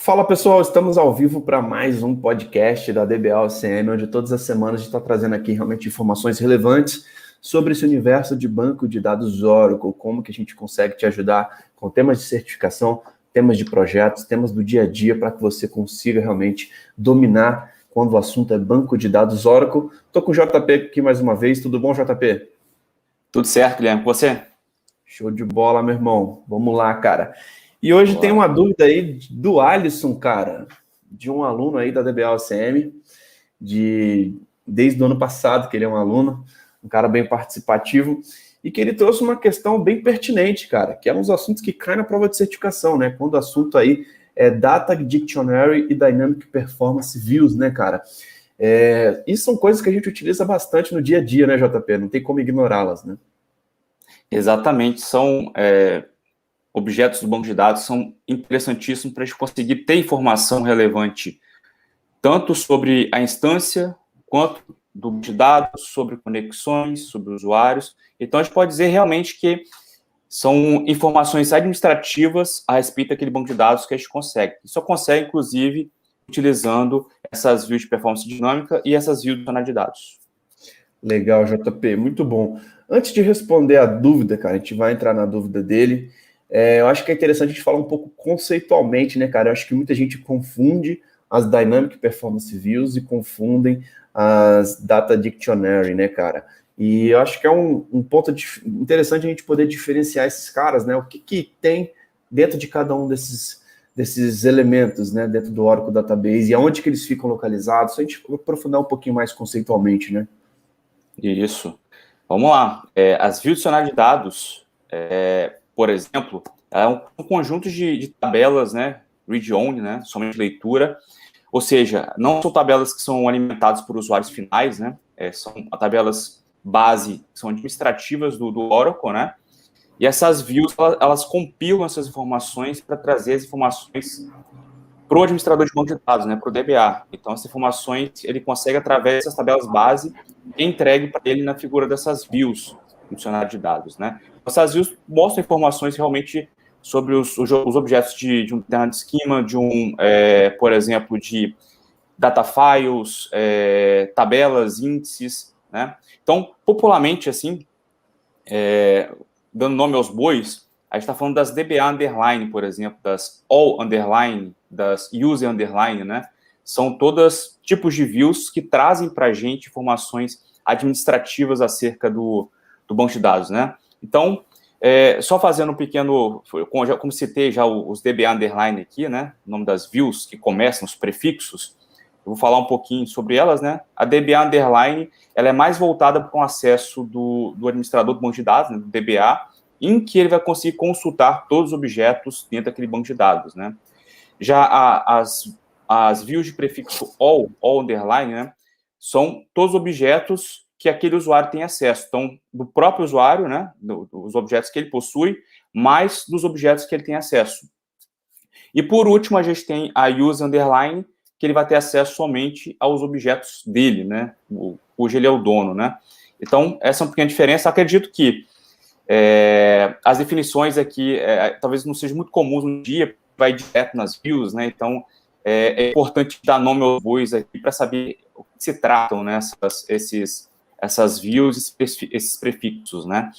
Fala pessoal, estamos ao vivo para mais um podcast da DBA-OCM, onde todas as semanas a gente está trazendo aqui realmente informações relevantes sobre esse universo de banco de dados Oracle, como que a gente consegue te ajudar com temas de certificação, temas de projetos, temas do dia a dia, para que você consiga realmente dominar quando o assunto é banco de dados Oracle. Estou com o JP aqui mais uma vez, tudo bom, JP? Tudo certo, Guilherme, com você? Show de bola, meu irmão. Vamos lá, cara. E hoje tem Bora. uma dúvida aí do Alisson, cara, de um aluno aí da DBA-OCM, desde o ano passado, que ele é um aluno, um cara bem participativo, e que ele trouxe uma questão bem pertinente, cara, que é um dos assuntos que cai na prova de certificação, né? Quando o assunto aí é Data Dictionary e Dynamic Performance Views, né, cara? Isso são coisas que a gente utiliza bastante no dia a dia, né, JP? Não tem como ignorá-las, né? Exatamente, são objetos do banco de dados, são interessantíssimos para a gente conseguir ter informação relevante, tanto sobre a instância, quanto do banco de dados, sobre conexões, sobre usuários. Então, a gente pode dizer realmente que são informações administrativas a respeito daquele banco de dados que a gente consegue. E só consegue, inclusive, utilizando essas views de performance dinâmica e essas views de dados. Legal, JP, muito bom. Antes de responder a dúvida, cara, a gente vai entrar na dúvida dele. Eu acho que é interessante a gente falar um pouco conceitualmente, né, cara? Eu acho que muita gente confunde as Dynamic Performance Views e confundem as Data Dictionary, né, cara? E eu acho que é um ponto interessante a gente poder diferenciar esses caras, né? O que tem dentro de cada um desses elementos, né, dentro do Oracle Database e aonde que eles ficam localizados, a gente aprofundar um pouquinho mais conceitualmente, né? Isso. Vamos lá. As views dicionário de dados, por exemplo, é um conjunto de tabelas, né, read-only, né, somente leitura, ou seja, não são tabelas que são alimentadas por usuários finais, né, são tabelas base, que são administrativas do Oracle, né, e essas views, elas compilam essas informações para trazer as informações para o administrador de banco de dados, né, para o DBA. Então, essas informações ele consegue, através dessas tabelas base, e entregue para ele na figura dessas views, no dicionário de dados, né. Essas views mostram informações realmente sobre os objetos de um determinado esquema, por exemplo, de data files, tabelas, índices, né. Então, popularmente, assim, dando nome aos bois, a gente está falando das DBA underline, por exemplo, das all underline, das user underline, né? São todas tipos de views que trazem para a gente informações administrativas acerca do banco de dados, né? Então, só fazendo um pequeno, como citei já os DBA underline aqui, né? O nome das views que começam, os prefixos, eu vou falar um pouquinho sobre elas, né? A DBA underline, ela é mais voltada para um acesso do administrador do banco de dados, né, do DBA, em que ele vai conseguir consultar todos os objetos dentro daquele banco de dados, né? Já as views de prefixo all underline, né, são todos os objetos que aquele usuário tem acesso. Então, do próprio usuário, né, dos objetos que ele possui, mais dos objetos que ele tem acesso. E, por último, a gente tem a use underline, que ele vai ter acesso somente aos objetos dele, né, cujo ele é o dono, né. Então, essa é uma pequena diferença. Acredito que as definições aqui talvez não sejam muito comuns no dia, vai direto nas views, né, então é importante dar nome aos bois aqui para saber o que se tratam, né, essas views, esses prefixos, né.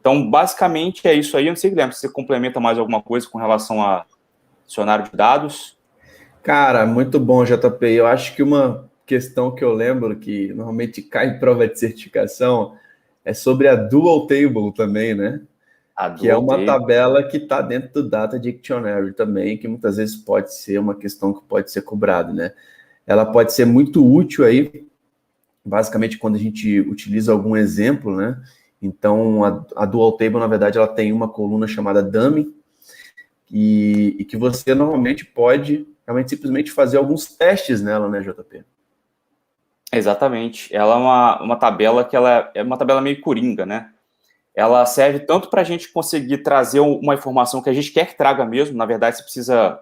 Então, basicamente, é isso aí. Eu não sei, Guilherme, se você complementa mais alguma coisa com relação a dicionário de dados. Cara, muito bom, JP. Eu acho que uma questão que eu lembro que normalmente cai em prova de certificação é sobre a Dual Table também, né? Que é uma tabela que está dentro do Data Dictionary também, que muitas vezes pode ser uma questão que pode ser cobrada, né? Ela pode ser muito útil aí, basicamente quando a gente utiliza algum exemplo, né? Então, a Dual Table, na verdade, ela tem uma coluna chamada dummy, e que você normalmente pode realmente simplesmente fazer alguns testes nela, né, JP? Exatamente. Ela é uma tabela que ela é uma tabela meio coringa, né? Ela serve tanto para a gente conseguir trazer uma informação que a gente quer que traga mesmo. Na verdade, você precisa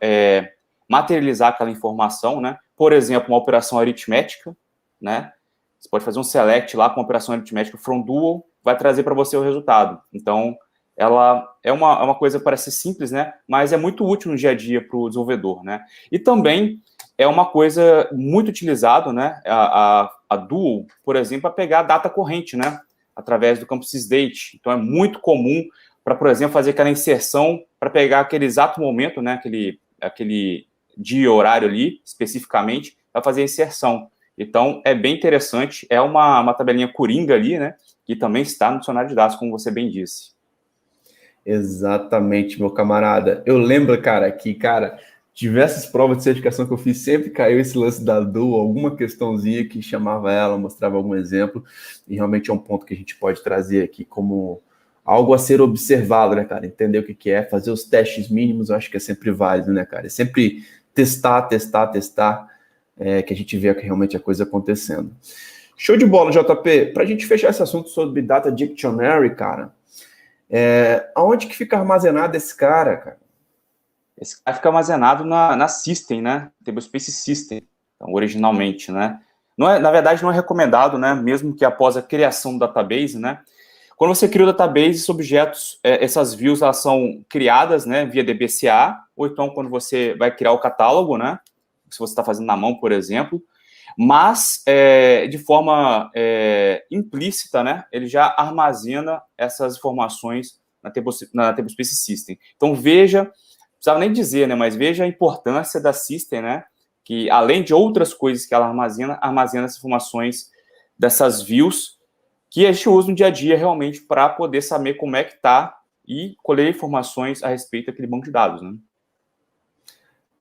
materializar aquela informação, né? Por exemplo, uma operação aritmética, né? Você pode fazer um select lá com uma operação aritmética from dual, vai trazer para você o resultado. Então, ela é uma coisa que parece simples, né? Mas é muito útil no dia a dia para o desenvolvedor, né? E também é uma coisa muito utilizada, né? A Duo, por exemplo, para pegar a data corrente, né? Através do campo sysdate. Então, é muito comum para, por exemplo, fazer aquela inserção para pegar aquele exato momento, né? Aquele dia e horário ali, especificamente, para fazer a inserção. Então, é bem interessante. É uma tabelinha coringa ali, né? Que também está no dicionário de dados, como você bem disse. Exatamente, meu camarada. Eu lembro, cara, que, diversas provas de certificação que eu fiz, sempre caiu esse lance da Duo, alguma questãozinha que chamava ela, mostrava algum exemplo, e realmente é um ponto que a gente pode trazer aqui como algo a ser observado, né, cara? Entender o que é, fazer os testes mínimos, eu acho que é sempre válido, né, cara? É sempre testar, que a gente vê realmente a coisa acontecendo. Show de bola, JP. Para a gente fechar esse assunto sobre Data Dictionary, cara, aonde que fica armazenado esse cara? Esse cara fica armazenado na System, né? Tablespace System, então, originalmente, né? Na verdade, não é recomendado, né? Mesmo que após a criação do database, né? Quando você cria o database, esses objetos, essas views, elas são criadas, né? Via DBCA, ou então quando você vai criar o catálogo, né? Se você está fazendo na mão, por exemplo. Mas, de forma implícita, né? Ele já armazena essas informações na Tablespace System. Então, veja, não precisava nem dizer, né? Mas veja a importância da System, né? Que, além de outras coisas que ela armazena essas informações dessas views que a gente usa no dia a dia, realmente, para poder saber como é que está e colher informações a respeito daquele banco de dados, né?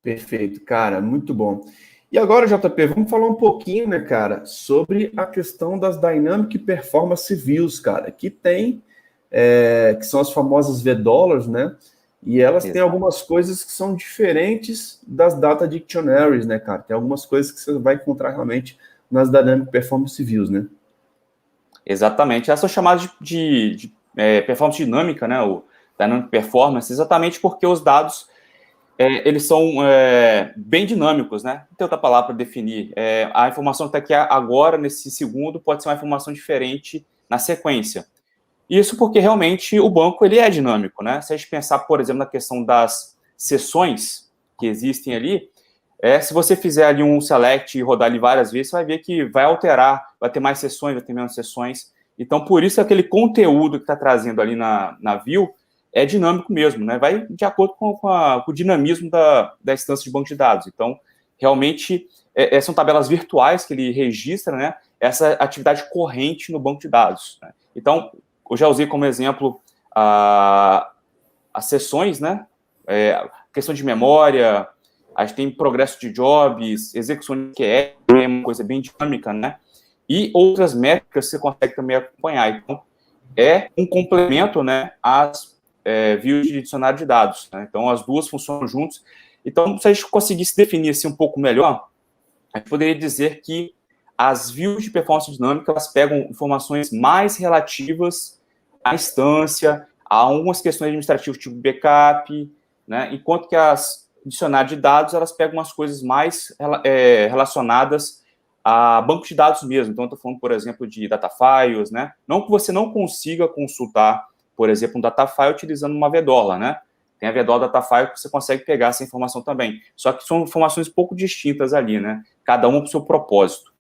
Perfeito, cara, muito bom. E agora, JP, vamos falar um pouquinho, né, cara, sobre a questão das Dynamic Performance Views, cara, que tem, que são as famosas V-Dollars, né, e elas têm algumas coisas que são diferentes das Data Dictionaries, né, cara, tem algumas coisas que você vai encontrar realmente nas Dynamic Performance Views, né. Exatamente, essas são chamadas de performance dinâmica, né, o Dynamic Performance, exatamente porque os dados eles são bem dinâmicos, né? Não tem outra palavra para definir. A informação que está aqui agora, nesse segundo, pode ser uma informação diferente na sequência. Isso porque, realmente, o banco ele é dinâmico, né? Se a gente pensar, por exemplo, na questão das sessões que existem ali, se você fizer ali um select e rodar ali várias vezes, você vai ver que vai alterar, vai ter mais sessões, vai ter menos sessões. Então, por isso, aquele conteúdo que está trazendo ali na view é dinâmico mesmo, né? Vai de acordo com o dinamismo da instância de banco de dados. Então, realmente, são tabelas virtuais que ele registra, né? Essa atividade corrente no banco de dados, né? Então, eu já usei como exemplo as sessões, né? Questão de memória, a gente tem progresso de jobs, execução de QE, é uma coisa bem dinâmica, né? E outras métricas que você consegue também acompanhar. Então, é um complemento, né, às views de dicionário de dados, né? Então, as duas funcionam juntos. Então, se a gente conseguisse definir assim um pouco melhor, a gente poderia dizer que as views de performance dinâmica, elas pegam informações mais relativas à instância, a algumas questões administrativas, tipo backup, né? Enquanto que as dicionário de dados, elas pegam umas coisas mais relacionadas a banco de dados mesmo. Então, eu estou falando, por exemplo, de data files, né? Não que você não consiga consultar, por exemplo, um data file utilizando uma VDOLA, né? Tem a VDOLA data file que você consegue pegar essa informação também. Só que são informações um pouco distintas ali, né? Cada uma com o seu propósito.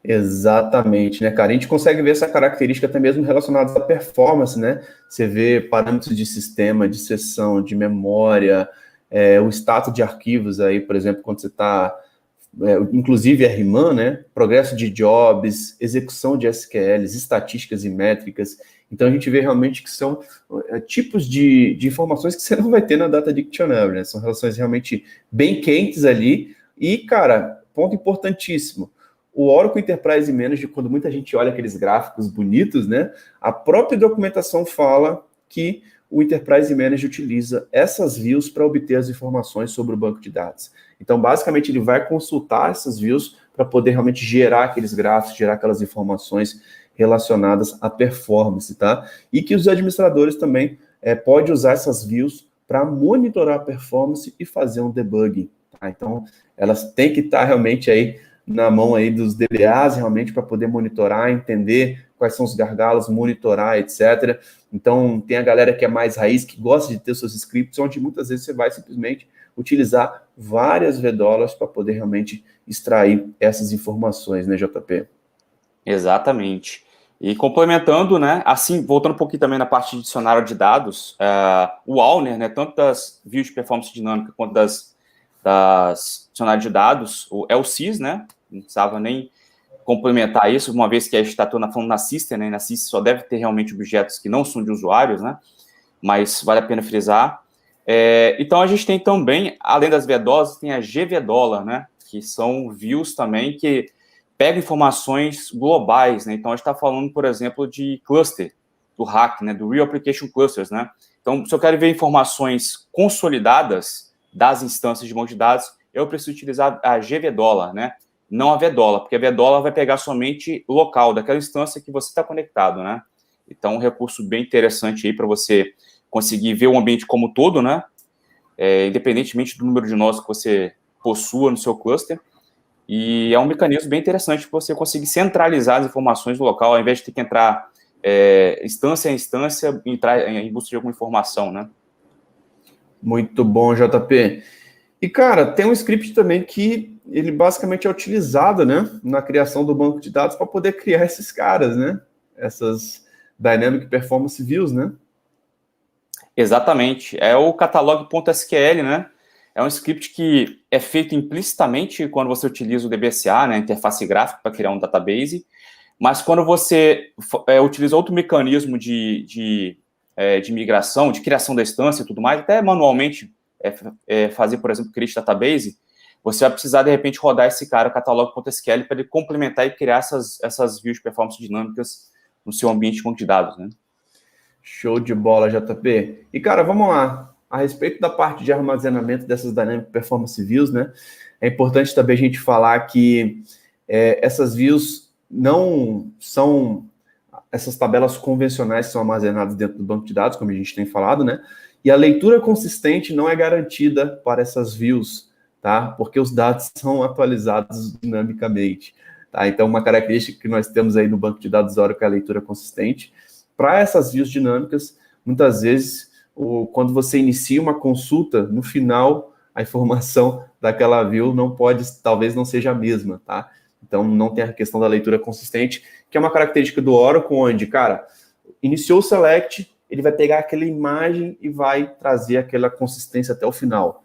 Exatamente, né, cara? A gente consegue ver essa característica até mesmo relacionada à performance, né? Você vê parâmetros de sistema, de sessão, de memória, o status de arquivos aí, por exemplo, quando você está, inclusive RMAN, né? Progresso de jobs, execução de SQLs, estatísticas e métricas. Então, a gente vê realmente que são tipos de informações que você não vai ter na Data Dictionary, né? São relações realmente bem quentes ali. E, cara, ponto importantíssimo, o Oracle Enterprise Manager, quando muita gente olha aqueles gráficos bonitos, né? A própria documentação fala que o Enterprise Manager utiliza essas views para obter as informações sobre o banco de dados. Então, basicamente, ele vai consultar essas views para poder realmente gerar aqueles gráficos, gerar aquelas informações relacionadas à performance, tá? E que os administradores também podem usar essas views para monitorar a performance e fazer um debugging, tá? Então, elas têm que estar realmente aí na mão aí dos DBAs, realmente, para poder monitorar, entender quais são os gargalos, monitorar, etc. Então, tem a galera que é mais raiz, que gosta de ter seus scripts, onde muitas vezes você vai simplesmente utilizar várias VDOLAs para poder realmente extrair essas informações, né, JP? Exatamente. E complementando, né, assim, voltando um pouquinho também na parte de dicionário de dados, o Alner, né, tanto das views de performance dinâmica quanto das dicionário de dados, o LCIS, né, não precisava nem complementar isso, uma vez que a gente está falando na System, né, na System só deve ter realmente objetos que não são de usuários, né, mas vale a pena frisar. Então, a gente tem também, além das VDOLAs, tem a GVDOLA, né, que são views também que pegam informações globais, né, então a gente está falando, por exemplo, de cluster, do RAC, né, do Real Application Clusters, né, então, se eu quero ver informações consolidadas das instâncias de banco de dados, eu preciso utilizar a GVDOLA, né, não a VDOLA, porque a VDOLA vai pegar somente o local daquela instância que você está conectado, né? Então, um recurso bem interessante aí para você conseguir ver o ambiente como um todo, né? Independentemente do número de nós que você possua no seu cluster. E é um mecanismo bem interessante para você conseguir centralizar as informações do local, ao invés de ter que entrar instância a instância, entrar em busca de alguma informação, né? Muito bom, JP. E, cara, tem um script também que ele basicamente é utilizado, né, na criação do banco de dados para poder criar esses caras, né? Essas Dynamic Performance Views, né? Exatamente. É o catalog.sql, né? É um script que é feito implicitamente quando você utiliza o DBSA, né, interface gráfica, para criar um database, mas quando você utiliza outro mecanismo de migração, de criação da instância e tudo mais, até manualmente fazer, por exemplo, create database, você vai precisar, de repente, rodar esse cara, o catalog.sql, para ele complementar e criar essas views de performance dinâmicas no seu ambiente de banco de dados, né? Show de bola, JP. E, cara, vamos lá. A respeito da parte de armazenamento dessas Dynamic Performance Views, né? É importante também a gente falar que essas views não são essas tabelas convencionais que são armazenadas dentro do banco de dados, como a gente tem falado, né? E a leitura consistente não é garantida para essas views, tá? Porque os dados são atualizados dinamicamente, tá? Então, uma característica que nós temos aí no banco de dados Oracle é a leitura consistente. Para essas views dinâmicas, muitas vezes, quando você inicia uma consulta, no final, a informação daquela view talvez não seja a mesma, tá? Então, não tem a questão da leitura consistente, que é uma característica do Oracle, onde, cara, iniciou o select, ele vai pegar aquela imagem e vai trazer aquela consistência até o final.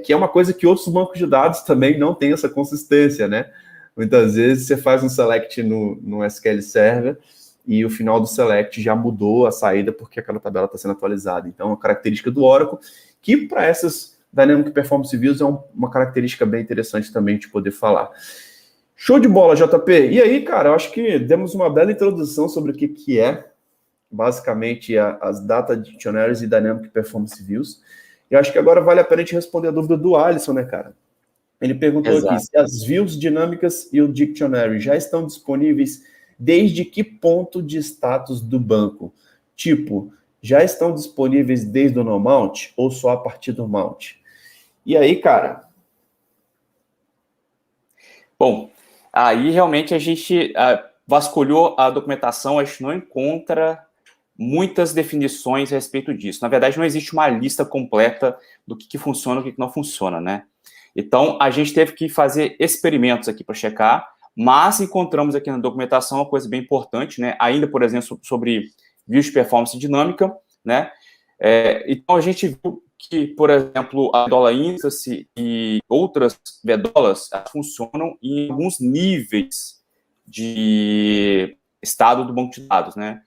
Que é uma coisa que outros bancos de dados também não têm essa consistência, né? Muitas vezes você faz um select no SQL Server e o final do select já mudou a saída porque aquela tabela está sendo atualizada. Então, é uma característica do Oracle, que para essas Dynamic Performance Views é uma característica bem interessante também de poder falar. Show de bola, JP. E aí, cara, eu acho que demos uma bela introdução sobre o que é, basicamente, as Data Dictionaries e Dynamic Performance Views. E acho que agora vale a pena a gente responder a dúvida do Alisson, né, cara? Ele perguntou aqui se as views dinâmicas e o Dictionary já estão disponíveis desde que ponto de status do banco? Tipo, já estão disponíveis desde o no-mount ou só a partir do mount? E aí, cara? Bom, aí realmente a gente vasculhou a documentação, a gente não encontra muitas definições a respeito disso. Na verdade, não existe uma lista completa do que funciona e o que não funciona, né? Então, a gente teve que fazer experimentos aqui para checar, mas encontramos aqui na documentação uma coisa bem importante, né? Ainda, por exemplo, sobre views de performance dinâmica, né? Então, a gente viu que, por exemplo, a VDOLA Instance e outras VDOLAs funcionam em alguns níveis de estado do banco de dados, né?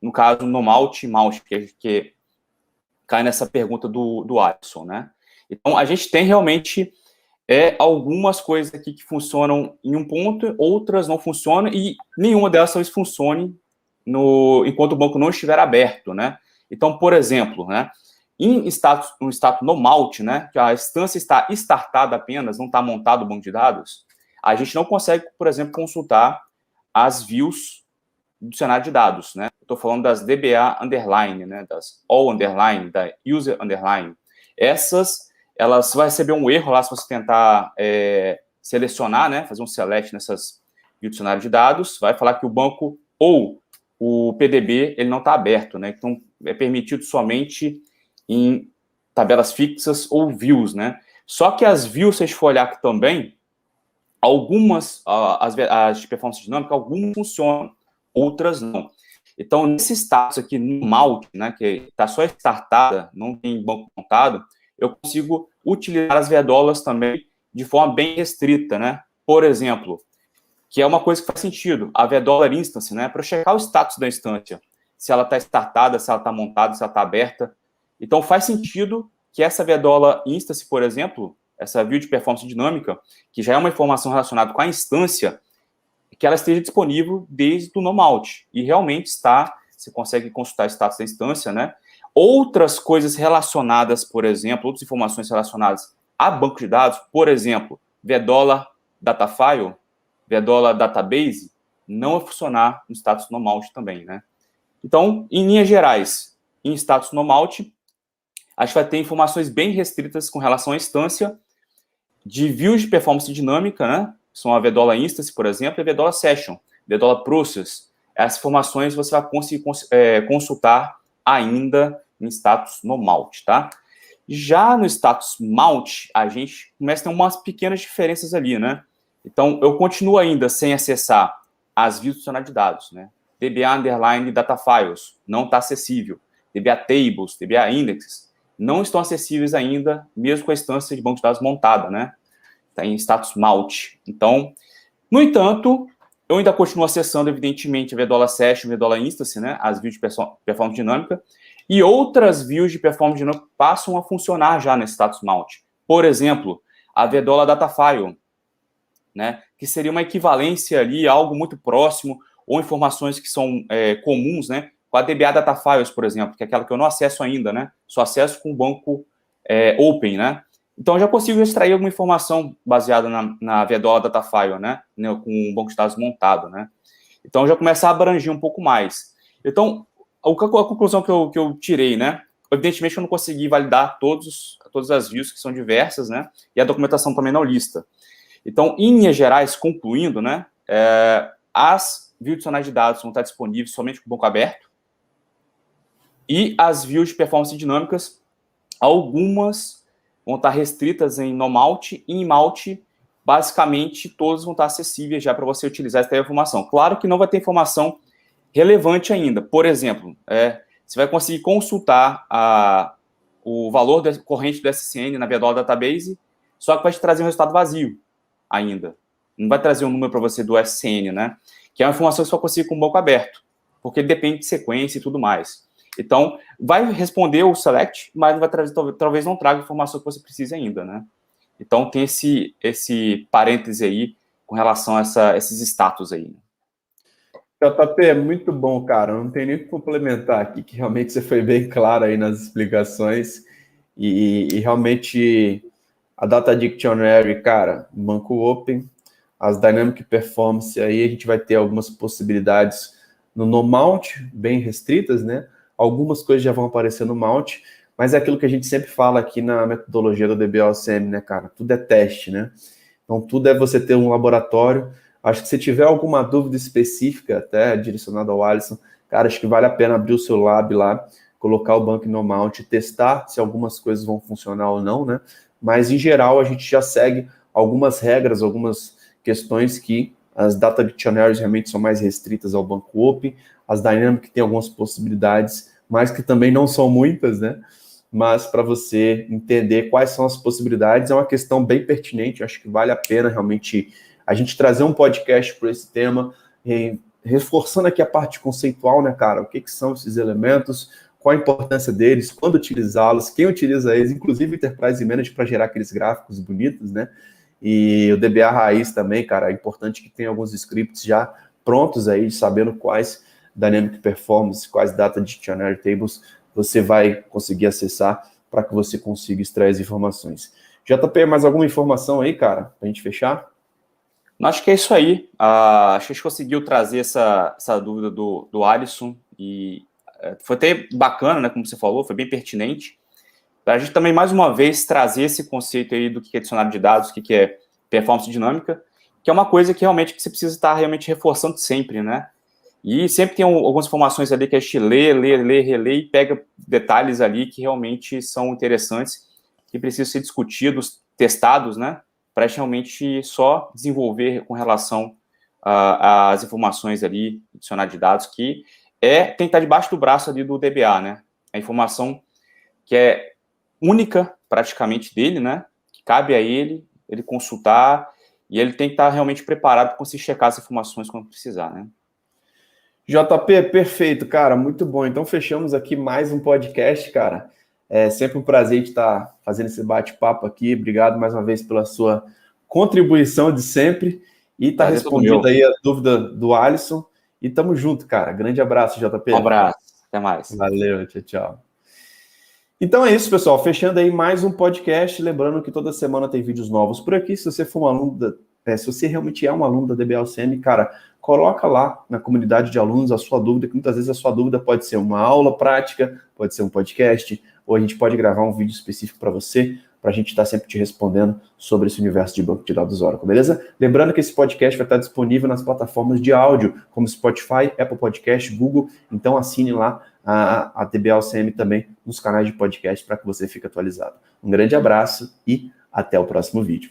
No caso, no mount e mount, que cai nessa pergunta do Alisson, né? Então, a gente tem realmente algumas coisas aqui que funcionam em um ponto, outras não funcionam, e nenhuma delas talvez funcione enquanto o banco não estiver aberto, né? Então, por exemplo, né, no status no mount, né, que a instância está startada apenas, não está montado o banco de dados, a gente não consegue, por exemplo, consultar as views do dicionário de dados, né? Estou falando das DBA underline, né, das all underline, da user underline. Elas vão receber um erro lá se você tentar selecionar, né, fazer um select nessas view dicionário de dados, vai falar que o banco ou o PDB ele não está aberto, né? Então, é permitido somente em tabelas fixas ou views, né? Só que as views, se a gente for olhar aqui também, algumas, as de performance dinâmica, algumas funcionam, outras não. Então, nesse status aqui, no Malt, né, que está só startada, não tem banco montado, eu consigo utilizar as VDOLAs também de forma bem restrita, né? Por exemplo, que é uma coisa que faz sentido, a VDOLA Instance, né? Para eu checar o status da instância, se ela está startada, se ela está montada, se ela está aberta. Então, faz sentido que essa VDOLA Instance, por exemplo, essa view de performance dinâmica, que já é uma informação relacionada com a instância, que ela esteja disponível desde o NoMalt. E realmente está, você consegue consultar o status da instância, né? Outras coisas relacionadas, por exemplo, outras informações relacionadas a banco de dados, por exemplo, VDOLA Datafile, VDOLA Database, não vai funcionar no status NoMalt também, né? Então, em linhas gerais, em status NoMalt, a gente vai ter informações bem restritas com relação à instância de views de performance dinâmica, né? São a VDOLA Instance, por exemplo, e a VDOLA Session, VDOLA Process. Essas informações você vai conseguir consultar ainda em status NoMalt, tá? Já no status Malt, a gente começa a ter umas pequenas diferenças ali, né? Então, eu continuo ainda sem acessar as views do dicionário de dados, né? DBA Underline Data Files não está acessível. DBA Tables, DBA Indexes não estão acessíveis ainda, mesmo com a instância de banco de dados montada, né? Está em status Malt. Então, no entanto, eu ainda continuo acessando, evidentemente, a VDOLA Session, a VDOLA Instance, né? As views de performance dinâmica, e outras views de performance dinâmica passam a funcionar já nesse status Malt. Por exemplo, a VDOLA Datafile, né? Que seria uma equivalência ali, algo muito próximo, ou informações que são comuns, né? Com a DBA Datafiles, por exemplo, que é aquela que eu não acesso ainda, né? Só acesso com o banco Open, né? Então, eu já consigo extrair alguma informação baseada na VDOLA Datafile, né? Com um banco de dados montado, né? Então, já começa a abranger um pouco mais. Então, a conclusão que eu tirei, né? Evidentemente, eu não consegui validar todas as views, que são diversas, né? E a documentação também não lista. Então, em linhas gerais, concluindo, né? As views dicionários de dados vão estar disponíveis somente com o banco aberto. E as views de performance dinâmicas, algumas vão estar restritas em NoMalt e em Malt, basicamente, todas vão estar acessíveis já para você utilizar essa informação. Claro que não vai ter informação relevante ainda. Por exemplo, você vai conseguir consultar o valor corrente do SCN na VDOLA Database, só que vai te trazer um resultado vazio ainda. Não vai trazer um número para você do SCN, né? Que é uma informação que você só consegue com o banco aberto, porque ele depende de sequência e tudo mais. Então, vai responder o select, mas vai trazer, talvez não traga a informação que você precisa ainda, né? Então, tem esse parêntese aí com relação a esses status aí. JP, é muito bom, cara. Não tem nem o que complementar aqui, que realmente você foi bem claro aí nas explicações. E realmente, a Data Dictionary, cara, banco open, as Dynamic Performance, aí a gente vai ter algumas possibilidades no NoMalt, bem restritas, né? Algumas coisas já vão aparecer no Malt, mas é aquilo que a gente sempre fala aqui na metodologia do DBOCM, né, cara? Tudo é teste, né? Então, tudo é você ter um laboratório. Acho que se tiver alguma dúvida específica, até direcionada ao Alisson, cara, acho que vale a pena abrir o seu lab lá, colocar o banco no Malt, testar se algumas coisas vão funcionar ou não, né? Mas, em geral, a gente já segue algumas regras, algumas questões que as Data Dictionaries realmente são mais restritas ao banco Open, as Dynamic tem algumas possibilidades, mas que também não são muitas, né? Mas para você entender quais são as possibilidades, é uma questão bem pertinente, acho que vale a pena realmente a gente trazer um podcast para esse tema, reforçando aqui a parte conceitual, né, cara? O que são esses elementos, qual a importância deles, quando utilizá-los, quem utiliza eles, inclusive o Enterprise Manager para gerar aqueles gráficos bonitos, né? E o DBA Raiz também, cara, é importante que tenha alguns scripts já prontos aí, sabendo quais Dynamic Performance, quais Data Dictionary Tables você vai conseguir acessar para que você consiga extrair as informações. JP, mais alguma informação aí, cara, para a gente fechar? Acho que é isso aí. Acho que a gente conseguiu trazer essa dúvida do Alisson e foi até bacana, né, como você falou, foi bem pertinente. Para a gente também, mais uma vez, trazer esse conceito aí do que é dicionário de dados, o que é performance dinâmica. que é uma coisa que realmente que você precisa estar realmente reforçando sempre, né? E sempre tem algumas informações ali que a gente lê, relê e pega detalhes ali que realmente são interessantes, que precisam ser discutidos, testados, né? Para realmente só desenvolver com relação às informações ali, dicionário de dados, que tem que estar debaixo do braço ali do DBA, né? A informação que é única, praticamente, dele, né? Que cabe a ele consultar, e ele tem que estar realmente preparado para conseguir checar as informações quando precisar, né? JP, perfeito, cara, muito bom. Então fechamos aqui mais um podcast, cara. É sempre um prazer de estar fazendo esse bate-papo aqui. Obrigado mais uma vez pela sua contribuição de sempre. E tá respondida aí a dúvida do Alisson. E tamo junto, cara. Grande abraço, JP. Um abraço, até mais. Valeu, tchau, tchau. Então é isso, pessoal. Fechando aí mais um podcast. Lembrando que toda semana tem vídeos novos por aqui. Se você for um aluno se você realmente é um aluno da DBA UCM, cara, coloca lá na comunidade de alunos a sua dúvida, que muitas vezes a sua dúvida pode ser uma aula prática, pode ser um podcast, ou a gente pode gravar um vídeo específico para você, para a gente estar sempre te respondendo sobre esse universo de banco de dados Oracle, beleza? Lembrando que esse podcast vai estar disponível nas plataformas de áudio, como Spotify, Apple Podcast, Google, então assine lá a DBA UCM também nos canais de podcast para que você fique atualizado. Um grande abraço e até o próximo vídeo.